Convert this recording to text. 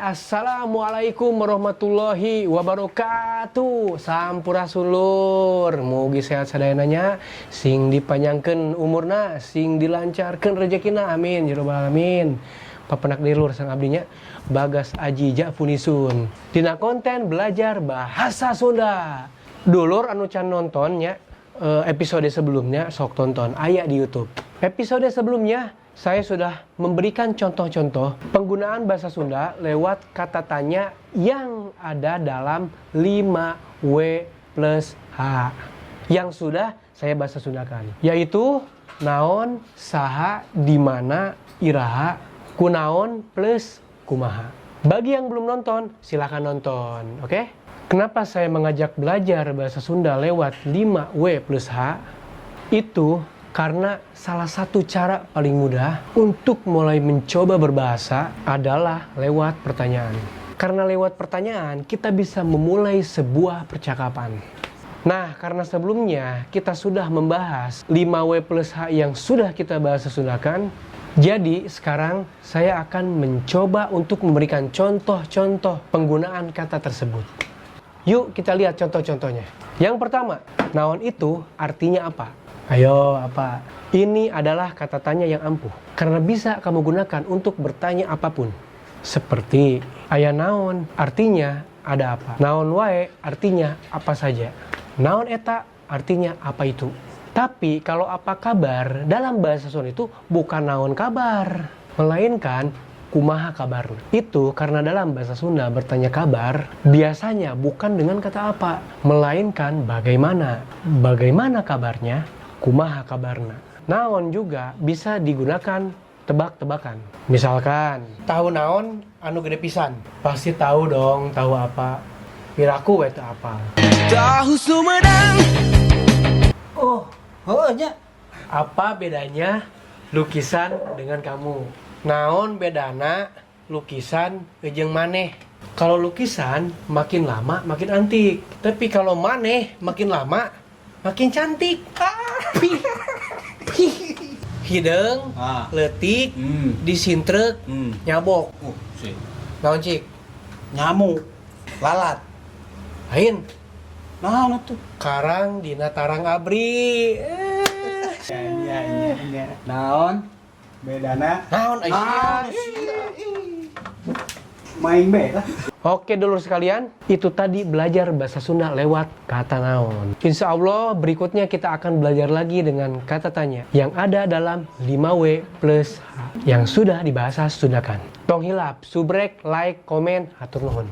Assalamualaikum warahmatullahi wabarakatuh. Sampurasulur, mugi sehat sadayananya, sing dipanjangkeun umurna, sing dilancarkeun rezekina, amin ya rabbal alamin. Papenak dilur sang abdinya Bagas Aji Japunisun dina konten belajar bahasa Sunda. Dulur anu can nontonnya episode sebelumnya sok tonton aya di YouTube. Episode sebelumnya saya sudah memberikan contoh-contoh penggunaan bahasa Sunda lewat kata tanya yang ada dalam 5W plus H yang sudah saya bahasa Sundakan, yaitu naon, saha, dimana, iraha, kunaon plus kumaha. Bagi yang belum nonton, silahkan nonton, oke? Kenapa saya mengajak belajar bahasa Sunda lewat 5W plus H? Itu karena salah satu cara paling mudah untuk mulai mencoba berbahasa adalah lewat pertanyaan. Karena lewat pertanyaan kita bisa memulai sebuah percakapan. Nah, karena sebelumnya kita sudah membahas 5W plus H yang sudah kita bahasa Sundakan, jadi sekarang saya akan mencoba untuk memberikan contoh-contoh penggunaan kata tersebut. Yuk kita lihat contoh-contohnya. Yang pertama, naon itu artinya apa? Ayo, apa? Ini adalah kata tanya yang ampuh, karena bisa kamu gunakan untuk bertanya apapun. Seperti, aya naon, artinya ada apa. Naon wae, artinya apa saja. Naon eta, artinya apa itu. Tapi kalau apa kabar, dalam bahasa Sunda itu bukan naon kabar, melainkan kumaha kabar. Itu karena dalam bahasa Sunda bertanya kabar biasanya bukan dengan kata apa, melainkan bagaimana. Bagaimana kabarnya? Kumaha kabarna. Naon juga bisa digunakan tebak-tebakan. Misalkan, tahu naon anu gede pisan? Pasti tahu dong, tahu apa? Piraku we teu apal. Tahu Sumedang. Oh, nya. Apa bedanya lukisan dengan kamu? Naon bedana lukisan jeung maneh? Kalau lukisan makin lama makin antik, tapi kalau maneh makin lama makin cantik. Hidung, letik, disintrek, nyabok. Naon cik? Nyamuk, lalat. Lain. Naon atuh? Karang dina tarang abri. Ya. Naon? Bedana? Naon Aisyah? Main beda. Oke dulur sekalian, itu tadi belajar bahasa Sunda lewat kata naon. Insya Allah berikutnya kita akan belajar lagi dengan kata tanya yang ada dalam 5W plus H yang sudah dibahasa Sundakan. Tong hilap, subrek, like, komen, hatur nuhun.